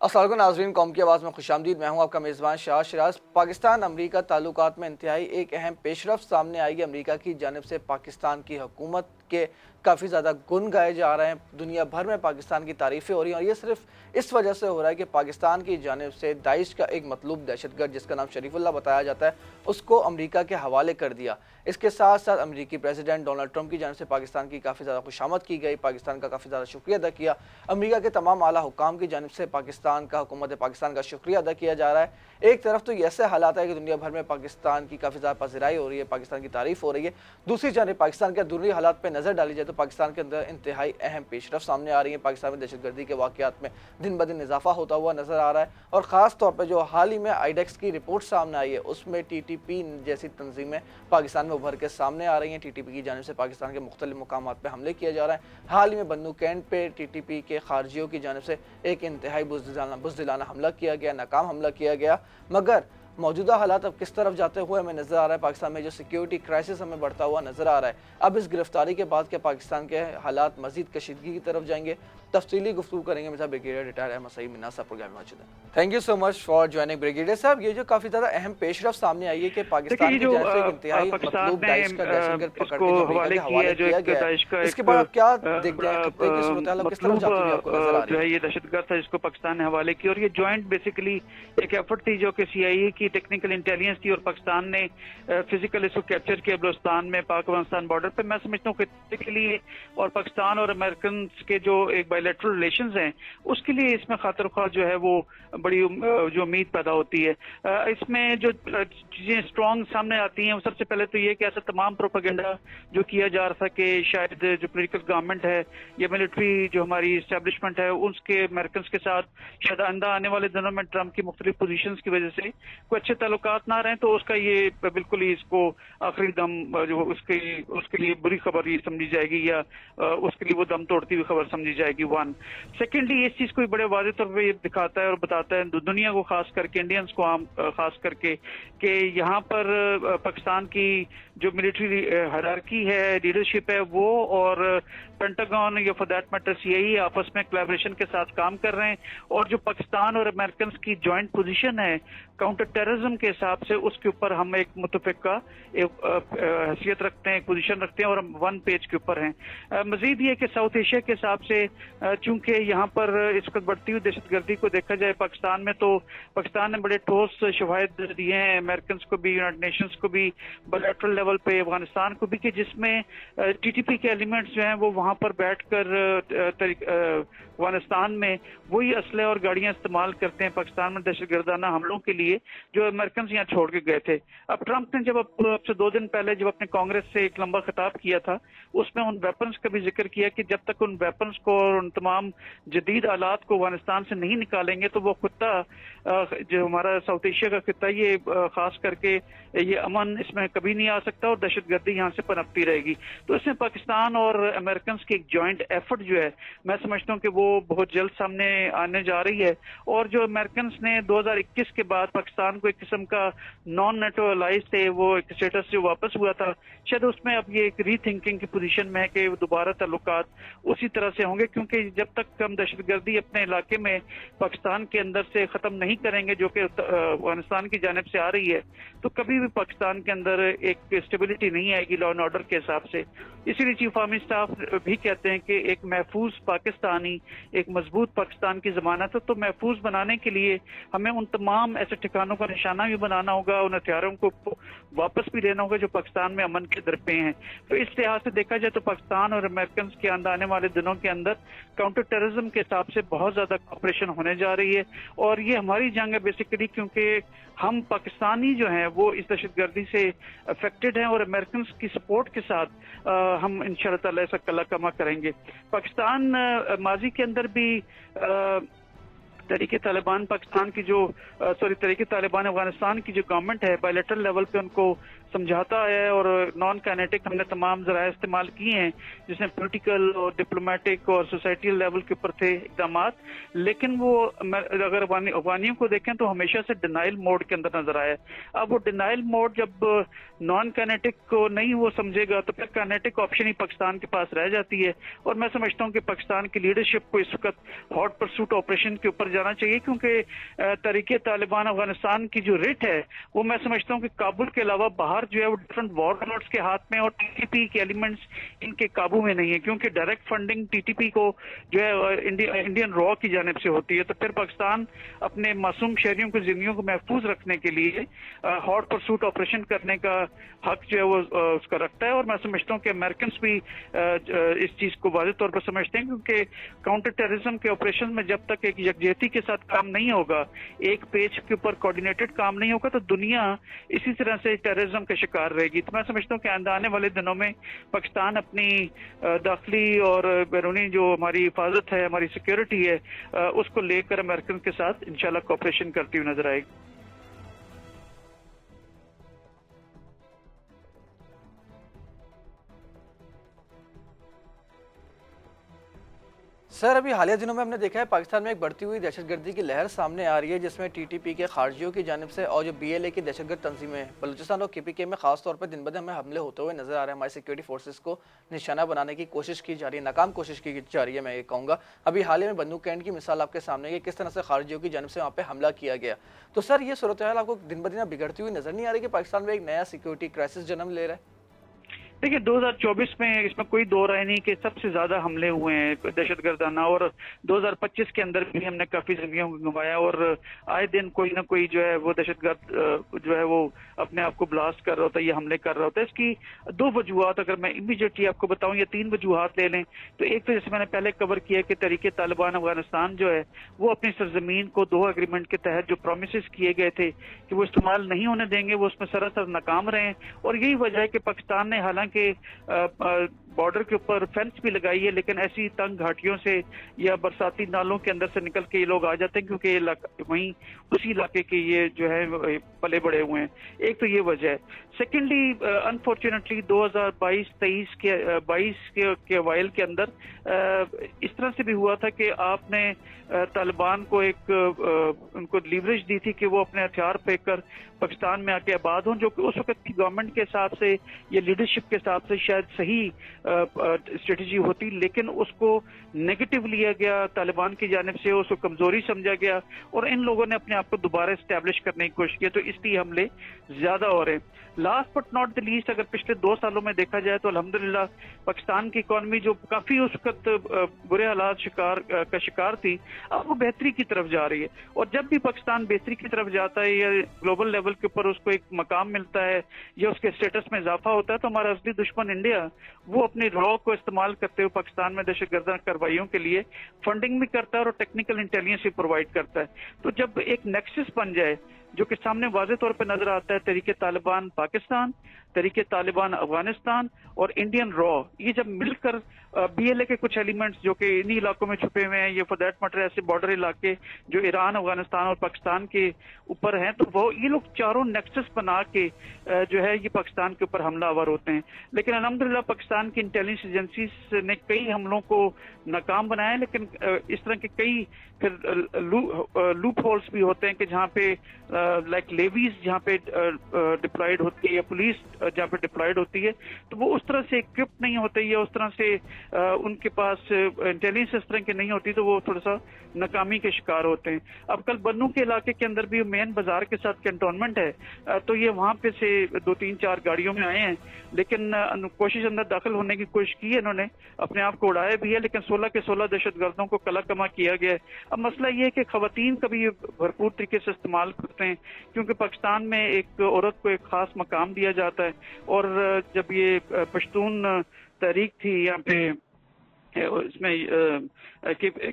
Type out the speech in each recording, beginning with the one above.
अस्सलाम वालेकुम नाज़रीन, कौम की आवाज़ में खुशामदीद। मैं हूं आपका मेज़बान शाह शिराज। पाकिस्तान अमरीका ताल्लुकात में इंतहाई एक अहम पेशरफ्त सामने आई है। अमरीका की जानिब से पाकिस्तान की हुकूमत के काफ़ी ज़्यादा गुण गाए जा रहे हैं। दुनिया भर में पाकिस्तान की तारीफ़ें हो रही हैं, और ये सिर्फ इस वजह से हो रहा है कि पाकिस्तान की जानिब से दाइश का एक मतलूब दहशतगर्द जिसका नाम शरीफुल्लाह बताया जाता है, उसको अमरीका के हवाले कर दिया। इसके साथ साथ अमरीकी प्रेसिडेंट डोनाल्ड ट्रंप की जानिब से पाकिस्तान की काफ़ी ज़्यादा खुशामद की गई, पाकिस्तान का काफ़ी ज़्यादा शुक्रिया अदा किया। अमरीका के तमाम आला हुकाम की जानिब से पाकिस्तान का, हुकूमत पाकिस्तान का शुक्रिया अदा किया जा रहा है। एक तरफ तो ये ऐसे हालात है कि दुनिया भर में पाकिस्तान की काफ़ी ज़्यादा पज़िराई हो रही है, पाकिस्तान की तारीफ़ हो रही है। दूसरी जानिब पाकिस्तान के अंदरूनी हालात पर नज़र डाली जाए तो पाकिस्तान के अंदर इंतहाई अहम पेशरफ्त सामने आ रही है। पाकिस्तान में दहशतगर्दी के वाक़यात में दिन ब दिन इजाफा होता हुआ नज़र आ रहा है, और ख़ास तौर पर जो हाल ही में आईडेक्स की रिपोर्ट सामने आई है उसमें TTP जैसी तंजीमें पाकिस्तान में उभर के सामने आ रही हैं। TTP की जानिब से पाकिस्तान के मुख्तलिफ मुकामात पर हमले किए जा रहे हैं। हाल ही में बन्नू कैंट पे TTP के खारजियों की जानिब से एक इंतहाई बुज़दिलाना हमला किया गया, नाकाम हमला किया गया। मगर मौजूदा हालात अब किस तरफ जाते हुए हमें नज़र आ रहा है, पाकिस्तान में जो सिक्योरिटी क्राइसिस हमें बढ़ता हुआ नज़र आ रहा है। अब इस गिरफ्तारी के बाद के पाकिस्तान के हालात मज़ीद कशीदगी की तरफ जाएंगे, तफसीली गुफ्तगू करेंगे। मेरा ब्रिगेडियर रिटायर्ड अहमद सईद मिन्ना साहब प्रोग्राम में मौजूद है। Thank you so much for joining brigadier साहब। ये जो काफ़ी ज़्यादा अहम पेशरफ्त सामने आई है कि पाकिस्तान की जानिब से एक इंतहाई मतलूब दाइश का दहशतगर्द पकड़ के जो अमेरिका के हवाले किया गया है, इसके बाद आप क्या देखते हैं, खत्ते की सूरत हाल किस तरफ जाती हुई आपको नजर आ रही है? ये दहशतगर्द था जिसको पाकिस्तान ने हवाले किया, और ये जॉइंट बेसिकली एक एफर्ट थी जो कि CIA की टेक्निकल इंटेलिजेंस थी, और पाकिस्तान ने फिजिकल इसको कैप्चर किया बलूचिस्तान में, पाक अफगानिस्तान बॉर्डर पे। मैं समझता हूँ खत्ते के लिए और पाकिस्तान और अमेरिकन के जो एक बायलैटरल रिलेशंस हैं उसके लिए इसमें खातिर ख्वाह जो है वो बड़ी जो उम्मीद पैदा होती है। इसमें जो चीजें स्ट्रॉन्ग सामने आती हैं वो सबसे पहले तो ये कि ऐसा तमाम प्रोपेगेंडा जो किया जा रहा था कि शायद जो पॉलिटिकल गवर्नमेंट है या मिलिट्री जो हमारी इस्टेब्लिशमेंट है उसके अमेरिकन के साथ शायद आइंदा आने वाले दिनों में ट्रंप की मुख्तलिफ पोजीशंस की वजह से कोई अच्छे ताल्लुकात ना रहे, तो उसका ये बिल्कुल ही इसको आखिरी दम जो उसके लिए बुरी खबर ये समझी जाएगी, या उसके लिए वो दम तोड़ती हुई खबर समझी जाएगी। वन सेकेंडली इस चीज को बड़े वाज़ेह तौर पर दिखाता है और बताता है दुनिया को, खास करके इंडियंस को खास करके, कि यहाँ पर पाकिस्तान की जो मिलिट्री हायरार्की है, लीडरशिप है, वो और पेंटागन या फॉर दैट मैटर CIA आपस में कोलैबोरेशन के साथ काम कर रहे हैं। और जो पाकिस्तान और अमेरिकन की जॉइंट पोजीशन है काउंटर टेररिज्म के हिसाब से, उसके ऊपर हम एक मुतफिका हैसियत रखते हैं, एक पोजीशन रखते हैं, और हम वन पेज के ऊपर हैं। मजीद ये कि साउथ एशिया के हिसाब से चूंकि यहाँ पर इस वक्त बढ़ती हुई दहशतगर्दी को देखा जाए पाकिस्तान में, तो पाकिस्तान ने बड़े ठोस शवाहिद दिए हैं अमेरिकन को भी, यूनाइटेड नेशंस को भी, बायलैटरल लेवल पे अफगानिस्तान को भी, कि जिसमें TTP के एलिमेंट्स जो हैं वो वहां पर बैठकर अफगानिस्तान में वही असले और गाड़ियां इस्तेमाल करते हैं पाकिस्तान में दहशतगर्दाना हमलों के लिए जो अमेरिकन यहाँ छोड़ के गए थे। अब ट्रंप ने जब अब से 2 दिन पहले जब अपने कांग्रेस से एक लंबा खिताब किया था, उसमें उन वेपन्स का भी जिक्र किया कि जब तक उन वेपन्स को और उन तमाम जदीद आलात को अफगानिस्तान से नहीं निकालेंगे तो वो खिता जो हमारा साउथ एशिया का खिता, ये खास करके ये अमन इसमें कभी नहीं आ सकता और दहशतगर्दी यहाँ से पनपती रहेगी। तो इसमें पाकिस्तान और अमेरिकन की एक जॉइंट एफर्ट जो है, मैं समझता हूँ कि वो बहुत जल्द सामने आने जा रही है। और जो अमेरिकन ने 2021 के बाद पाकिस्तान को एक किस्म का नॉन नेटो अलाइज थे, वो एक स्टेटस जो वापस हुआ था, शायद उसमें अब ये एक रीथिंकिंग की पोजीशन में है कि दोबारा ताल्लुकात उसी तरह से होंगे, क्योंकि जब तक हम दहशतगर्दी अपने इलाके में पाकिस्तान के अंदर से खत्म नहीं करेंगे जो कि अफगानिस्तान की जानिब से आ रही है, तो कभी भी पाकिस्तान के अंदर एक स्टेबिलिटी नहीं आएगी लॉ एंड ऑर्डर के हिसाब से। इसीलिए चीफ आर्मी स्टाफ भी कहते हैं कि एक महफूज पाकिस्तानी, एक मजबूत पाकिस्तान की जमानत है, तो महफूज बनाने के लिए हमें उन तमाम ऐसे ठिकानों का निशाना भी बनाना होगा, उन हथियारों को वापस भी लेना होगा जो पाकिस्तान में अमन के दर पे हैं। तो इस लिहाज से देखा जाए तो पाकिस्तान और अमेरिकन के अंदर आने वाले दिनों के अंदर काउंटर टेररिज्म के हिसाब से बहुत ज्यादा ऑपरेशन होने जा रही है, और ये हमारी जंग है बेसिकली, क्योंकि हम पाकिस्तानी जो हैं वो इस दहशतगर्दी से अफेक्टेड हैं, और अमेरिकन की सपोर्ट के साथ हम इंशाअल्लाह ताला ऐसा कला कमा करेंगे। पाकिस्तान माजी के अंदर भी तहरीक तालिबान पाकिस्तान की जो तहरीक तालिबान अफगानिस्तान की जो गवर्नमेंट है, बायलैटरल लेवल पे उनको समझाता आया है और नॉन काइनेटिक हमने तमाम ज़राए इस्तेमाल किए हैं, जिसमें पॉलिटिकल और डिप्लोमेटिक और सोसाइटी लेवल के ऊपर थे इकदाम, लेकिन वो अगर अफगानियों को देखें तो हमेशा से डिनाइल मोड के अंदर नजर आया। अब वो डिनाइल मोड जब नॉन काइनेटिक को नहीं वो समझेगा तो फिर काइनेटिक ऑप्शन ही पाकिस्तान के पास रह जाती है। और मैं समझता हूँ कि पाकिस्तान की लीडरशिप को इस वक्त हॉट परसूट ऑपरेशन के ऊपर जाना चाहिए, क्योंकि तहरीके तालिबान अफगानिस्तान की जो रिट है वो मैं समझता हूँ कि काबुल के अलावा बाहर जो है वो डिफरेंट वॉरलॉर्ड्स के हाथ में और टीटीपी के एलिमेंट्स इनके काबू में नहीं है, क्योंकि डायरेक्ट फंडिंग टीटीपी को जो है इंडियन रॉ की जानिब से होती है। तो फिर पाकिस्तान अपने मासूम शहरियों की जिंदगियों को महफूज रखने के लिए हॉट परसूट ऑपरेशन करने का हक जो है वो उसका रखता है। और मैं समझता हूँ कि अमेरिकन भी इस चीज को वाज़ेह तौर पर समझते हैं, क्योंकि काउंटर टेररिज्म के ऑपरेशन में जब तक एक यकजहती के साथ काम नहीं होगा, एक पेज के ऊपर कोऑर्डिनेटेड काम नहीं होगा, तो दुनिया इसी तरह से टेररिज्म का शिकार रहेगी। तो मैं समझता हूँ कि आने वाले दिनों में पाकिस्तान अपनी दाखिली और बैरूनी जो हमारी हिफाजत है, हमारी सिक्योरिटी है, उसको लेकर अमेरिकन के साथ इंशाल्लाह कोऑपरेशन करती हुई नजर आएगी। सर, अभी हालिया दिनों में हमने देखा है पाकिस्तान में एक बढ़ती हुई दहशतगर्दी की लहर सामने आ रही है, जिसमें टीटीपी के खारजियों की जानिब से और जो बीएलए की दहशतगर्द तंजीमें बलूचिस्तान और केपीके में खास तौर पर दिन ब दिन हमें हमले होते हुए नजर आ रहे हैं। हमारी सिक्योरिटी फोर्सेस को निशाना बनाने की कोशिश की जा रही है, नाकाम कोशिश की जा रही है। मैं ये कहूँगा अभी हाल ही में बंदूक कैंट की मिसाल आपके सामने है, किस तरह से खारजियों की जानिब से वहाँ पर हमला किया गया। तो सर, ये सूरत हाल आपको दिन ब दिन बिगड़ती हुई नजर नहीं आ रही कि पाकिस्तान में एक नया सिक्योरिटी क्राइसिस जन्म ले रहा है? देखिए, 2024 में इसमें कोई दो राय नहीं कि सबसे ज्यादा हमले हुए हैं दहशतगर्दाना, और 2025 के अंदर भी हमने काफी जिंदगियों को गंवाया, और आए दिन कोई ना कोई जो है वो दहशतगर्द जो है वो अपने आप को ब्लास्ट कर रहा होता है या हमले कर रहा होता है। इसकी दो वजूहत अगर मैं इमीडिएटली आपको बताऊं या तीन वजूहत ले लें तो एक तो जैसे मैंने पहले कवर किया कि तहरीके तालिबान अफगानिस्तान जो है वो अपनी सरजमीन को दो एग्रीमेंट के तहत जो प्रोमिस किए गए थे कि वो इस्तेमाल नहीं होने देंगे, वो उसमें सरासर नाकाम रहे। और यही वजह है कि पाकिस्तान ने हालांकि बॉर्डर के ऊपर फेंस भी लगाई है, लेकिन ऐसी तंग घाटियों से या बरसाती नालों के अंदर से निकल के ये लोग आ जाते हैं, क्योंकि ये वहीं उसी इलाके के ये जो है पले बड़े हुए हैं। एक तो ये वजह है। सेकेंडली, अनफॉर्चुनेटली 2022 के अवाइल के अंदर इस तरह से भी हुआ था कि आपने तालिबान को उनको लीवरेज दी थी कि वो अपने हथियार फेंक कर पाकिस्तान में आके आबाद हों, जो कि उस वक्त की गवर्नमेंट के हिसाब से या लीडरशिप के हिसाब से शायद सही स्ट्रेटजी होती, लेकिन उसको नेगेटिव लिया गया तालिबान की जानिब से, उसको कमजोरी समझा गया और इन लोगों ने अपने आप को दोबारा एस्टैब्लिश करने की कोशिश की, तो इसलिए हमले ज्यादा हो रहे हैं। Last but not the least, अगर पिछले 2 सालों में देखा जाए तो अल्हम्दुलिल्लाह पाकिस्तान की इकॉनमी जो काफी उस वक्त बुरे हालात का शिकार थी, अब वो बेहतरी की तरफ जा रही है। और जब भी पाकिस्तान बेहतरी की तरफ जाता है या ग्लोबल लेवल के ऊपर उसको एक मकाम मिलता है या उसके स्टेटस में इजाफा होता है, तो हमारा असली दुश्मन इंडिया वो अपनी रॉ को इस्तेमाल करते हुए पाकिस्तान में दहशतगर्द कार्रवाइयों के लिए फंडिंग भी करता है और टेक्निकल इंटेलिजेंस भी प्रोवाइड करता है। तो जब एक नेक्सस बन जाए जो कि सामने वाज़ेह तौर पर नजर आता है, तहरीके तालिबान पाकिस्तान, तहरीके तालिबान अफगानिस्तान और इंडियन रॉ, ये जब मिलकर बीएलए के कुछ एलिमेंट्स जो कि इन्हीं इलाकों में छुपे हुए हैं, ये फॉर दैट मैटर ऐसे बॉर्डर इलाके जो ईरान, अफगानिस्तान और पाकिस्तान के ऊपर हैं, तो वो ये लोग चारों नेक्सस बना के जो है ये पाकिस्तान के ऊपर हमलावर होते हैं। लेकिन अल्हम्दुलिल्लाह पाकिस्तान की इंटेलिजेंस एजेंसीज ने कई हमलों को नाकाम बनाया, लेकिन इस तरह के कई फिर लूप होल्स भी होते हैं कि जहाँ पे लाइक लेवीज जहाँ पे डिप्लॉयड होती है या पुलिस जहाँ पे डिप्लॉयड होती है, तो वो उस तरह से इक्विप्ड नहीं होते या उस तरह से उनके पास इंटेलिजेंस इस तरह की नहीं होती, तो वो थोड़ा सा नाकामी के शिकार होते हैं। अब कल बन्नू के इलाके के अंदर भी मेन बाजार के साथ कैंटोनमेंट है, तो ये वहाँ पे से 2-3-4 गाड़ियों में आए हैं, लेकिन कोशिश अंदर दाखिल होने की कोशिश की है, इन्होंने अपने आप को उड़ाया भी है, लेकिन 16 के 16 दहशतगर्दों को कला कमा किया गया है। अब मसला ये है कि खवातीन का भी भरपूर तरीके से इस्तेमाल करते हैं, क्योंकि पाकिस्तान में एक औरत को एक खास मकाम दिया जाता है, और जब ये पश्तून तहरीक थी यहाँ पे है और इसमें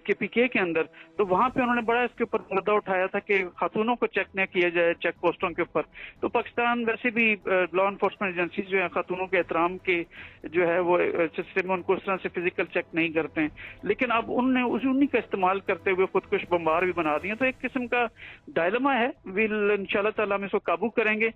KPK के अंदर, तो वहां पे उन्होंने बड़ा इसके ऊपर मुद्दा उठाया था कि खातूनों को चेक न किया जाए चेक पोस्टों के ऊपर। तो पाकिस्तान वैसे भी लॉ इन्फोर्समेंट एजेंसी जो है खातूनों के एहतराम के जो है वो सिस्टम में उनको उस तरह से फिजिकल चेक नहीं करते हैं, लेकिन अब उन्हीं का इस्तेमाल करते हुए खुदकुश बमबार भी बना दिए। तो एक किस्म का डायलमा है, विल इंशाल्लाह ताला हम इसको काबू करेंगे।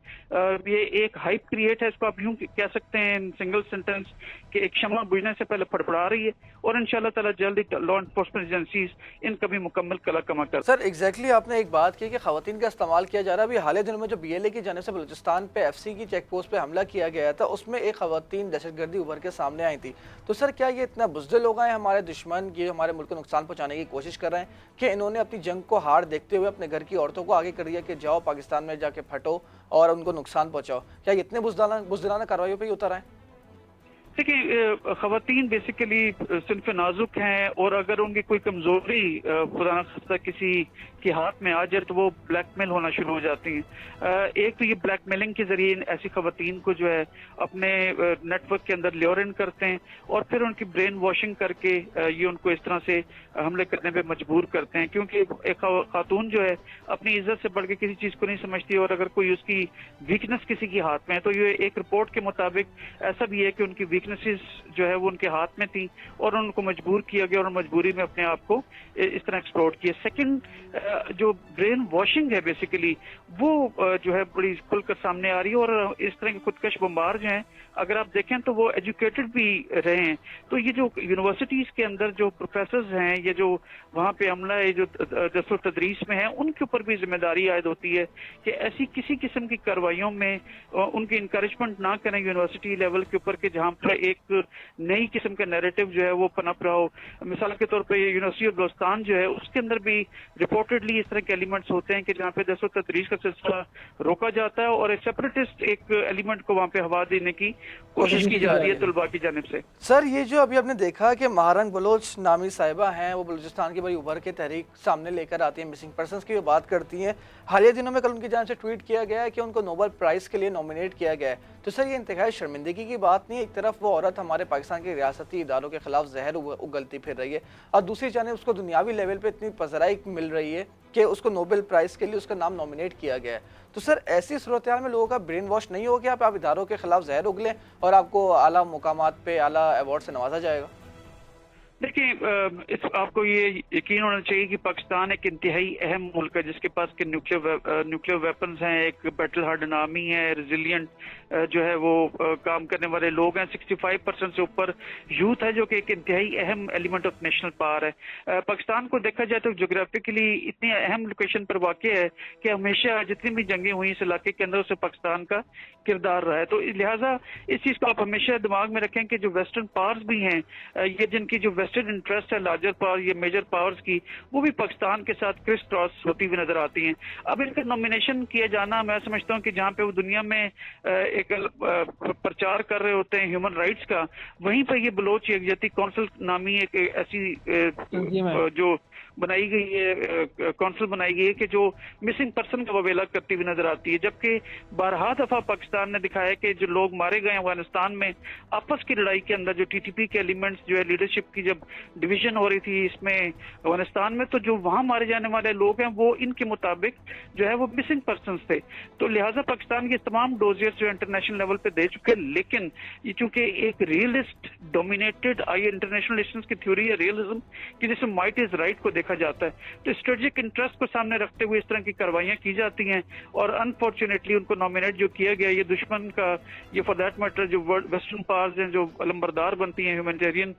ये एक हाइप क्रिएट है, इसको आप यूं कह सकते हैं सिंगल सेंटेंस कि एक शम्मा बुझने से पहले फड़फड़ा रही है, और इंशाल्लाह ताला जल्द ही लॉ इन्फोर्समेंट एजेंसीज इनका भी मुकम्मल कला कमा कर। सर एग्जैक्टली आपने एक बात की कि खवातीन का इस्तेमाल किया जा रहा है। अभी हाल ही दिनों में जो BLA की जानिब से बलूचिस्तान पे FC की चेक पोस्ट पे हमला किया गया था, उसमें एक खवातीन दहशतगर्दी उभर के सामने आई थी। तो सर क्या ये इतना बुज़दिल लोग हैं हमारे दुश्मन, ये हमारे मुल्क को नुकसान पहुंचाने की कोशिश कर रहे हैं कि इन्होंने अपनी जंग को हार देखते हुए अपने घर की औरतों को आगे कर दिया कि जाओ पाकिस्तान में जाके फटो और उनको नुकसान पहुंचाओ? क्या ये इतने बुज़दिलाना कार्रवाइयों पर ही उतर आए? देखिए, खवातीन बेसिकली सिन्फ नाजुक हैं, और अगर उनकी कोई कमजोरी खुदा न खास्ता किसी के हाथ में आ जाए तो वो ब्लैकमेल होना शुरू हो जाती हैं। एक तो ये ब्लैकमेलिंग के जरिए ऐसी खवातीन को जो है अपने नेटवर्क के अंदर ल्योर इन करते हैं, और फिर उनकी ब्रेन वॉशिंग करके ये उनको इस तरह से हमले करने पे मजबूर करते हैं। क्योंकि एक खातून जो है अपनी इज्जत से बढ़ के किसी चीज को नहीं समझती, और अगर कोई उसकी वीकनेस किसी के हाथ में है, तो ये एक रिपोर्ट के मुताबिक ऐसा भी है कि उनकी वीकनेसेस जो है वो उनके हाथ में थी, और उनको मजबूर किया गया, और मजबूरी में अपने आप को इस तरह एक्सप्लोर किया। सेकंड, जो ब्रेन वॉशिंग है बेसिकली वो जो है बड़ी खुलकर सामने आ रही है, और इस तरह के खुदकश बमबार जो हैं अगर आप देखें तो वो एजुकेटेड भी रहे हैं। तो ये जो यूनिवर्सिटीज के अंदर जो प्रोफेसर्स हैं, ये जो वहाँ पे अमला है जो दरअसल तदरीस में है, उनके ऊपर भी जिम्मेदारी आयद होती है कि ऐसी किसी किस्म की कार्रवाइयों में उनकी इंकरेजमेंट ना करें यूनिवर्सिटी लेवल के ऊपर के जहाँ पर एक नई किस्म का नैरेटिव जो है वो पनप रहा हो। मिसाल के तौर पर यूनिवर्सिटी ऑफ बलोचिस्तान जो है उसके अंदर भी रिपोर्टेडली इस तरह के एलिमेंट्स होते हैं कि जहाँ पे दरअसल तदरीस का सिलसिला रोका जाता है, और एक सेपरेटिस्ट एक एलिमेंट को वहाँ पे हवा देने की कोशिश की जा रही है तलबा की जानिब से। सर ये जो अभी आपने देखा कि महारंग बलोच नामी साहिबा हैं, वो बलूचिस्तान की बड़ी उभर के तहरीक सामने लेकर आती हैं, मिसिंग पर्सनस की बात करती हैं। हालिया दिनों में कल उनकी जानिब से ट्वीट किया गया है कि उनको नोबेल प्राइज़ के लिए नॉमिनेट किया गया है। तो सर ये इंतहाई शर्मिंदगी की बात नहीं है? एक तरफ वो औरत हमारे पाकिस्तान के रियासती इदारों के खिलाफ जहर उगलती फिर रही है, और दूसरी जानिब उसको दुनियावी लेवल पे इतनी पजराई मिल रही है कि उसको नोबेल प्राइज़ के लिए उसका नाम नॉमिनेट किया गया है। तो सर ऐसी सूरत हाल में लोगों का ब्रेन वॉश नहीं हो गया आप इदारों के खिलाफ जहर उगलें और आपको आला मुकामात पे आला अवार्ड से नवाजा जाएगा? देखिए, आपको ये यकीन होना चाहिए कि पाकिस्तान एक इंतहाई अहम मुल्क है जिसके पास के न्यूक्लियर वेपन्स हैं, एक बैटल हार्डन आर्मी है, रेजिलियंट जो है वो काम करने वाले लोग हैं, 65% से ऊपर यूथ है, जो कि एक इंतहाई अहम एलिमेंट ऑफ नेशनल पावर है। पाकिस्तान को देखा जाए तो जोग्राफिकली इतनी अहम लोकेशन पर वाक़ है कि हमेशा जितनी भी जंगें हुई इस इलाके के अंदर उससे पाकिस्तान का किरदार रहा है। तो लिहाजा इस चीज़ को आप हमेशा दिमाग में रखें कि जो वेस्टर्न पावर्स भी हैं, ये जिनकी जो वेस्टेड इंटरेस्ट है लार्जर पावर, ये मेजर पावर्स की, वो भी पाकिस्तान के साथ क्रिस क्रॉस होती हुई नजर आती हैं। अब इनका नॉमिनेशन किया जाना, मैं समझता हूँ कि जहाँ पे वो दुनिया में एक प्रचार कर रहे होते हैं ह्यूमन राइट्स का, वहीं पर ये बलोच यकजहती काउंसिल नामी एक ऐसी जो बनाई गई है, काउंसिल बनाई गई है कि जो मिसिंग पर्सन का ववेला करती हुई नजर आती है। जबकि बारहा दफा पाकिस्तान ने दिखाया कि जो लोग मारे गए अफगानिस्तान में आपस की लड़ाई के अंदर, जो TTP के एलिमेंट्स जो है लीडरशिप की जब डिवीजन हो रही थी इसमें अफगानिस्तान में, तो जो वहां मारे जाने वाले लोग हैं वो इनके मुताबिक जो है वो मिसिंग पर्सन थे। तो लिहाजा पाकिस्तान के तमाम डोजियर्स जो इंटरनेशनल लेवल पे दे चुके, लेकिन ये चूंकि एक रियलिस्ट डोमिनेटेड इंटरनेशनल रिलेशंस की थ्योरी है रियलिज्म कि जिसमें माइट इज राइट को देखा जाता है, तो स्ट्रेटेजिक इंटरेस्ट को सामने रखते हुए इस तरह की कार्रवाइयां की जाती हैं। और अनफॉर्चुनेटली उनको नॉमिनेट जो किया गया, ये दुश्मन का, ये फॉर दैट मैटर जो वेस्टर्न पावर्स हैं जो अलंबरदार बनती हैं ह्यूमैनिटेरियन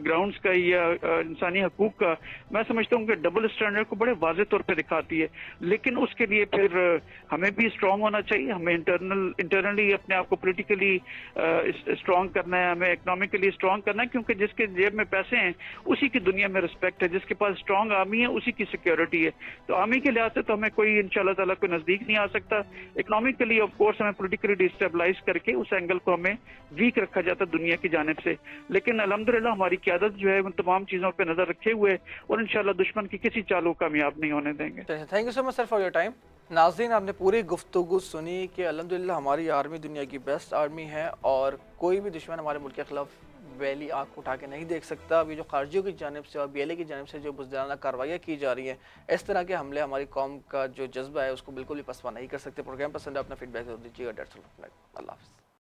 ग्राउंड्स का या इंसानी हकूक का, मैं समझता हूँ कि डबल स्टैंडर्ड को बड़े वाज़ेह तौर पे दिखाती है। लेकिन उसके लिए फिर हमें भी स्ट्रांग होना चाहिए, हमें इंटरनली अपने आप को पोलिटिकली स्ट्रांग करना है, हमें इकोनॉमिकली स्ट्रांग करना है, क्योंकि जिसके जेब में पैसे हैं उसी की दुनिया में रिस्पेक्ट है, जिसके पास स्ट्रांग आर्मी है उसी की सिक्योरिटी है। तो आर्मी के लिहाज से तो हमें कोई इंशाल्लाह ताला कोई नजदीक नहीं आ सकता। इकोनॉमिकली ऑफ कोर्स हमें पोलिटिकली डिस्टेबलाइज करके उस एंगल को हमें वीक रखा जाता दुनिया की जानिब से। लेकिन अल्हम्दुलिल्लाह हमारी क़यादत जो है उन तमाम चीज़ों पर नजर रखे हुए, और इंशाल्लाह दुश्मन की किसी चाल को कामयाब नहीं होने देंगे। Thank you so much sir for your time. नाज़रीन, आपने पूरी गुफ्तगू सुनी कि अल्हम्दुलिल्लाह हमारी आर्मी दुनिया की बेस्ट आर्मी है और कोई भी दुश्मन हमारे मुल्क के खिलाफ ویلی آنکھ اٹھا کے نہیں دیکھ سکتا. اب یہ جو خارجیوں کی جانب سے اور BLA کی جانب سے جو بزدلانہ کارروائیاں کی جا رہی ہیں, اس طرح کے حملے ہماری قوم کا جو جذبہ ہے اس کو بالکل بھی پسپا نہیں کر سکتے. پروگرام پسند ہے, اپنا فیڈ بیک ضرور دیجیے گا. اللہ حافظ.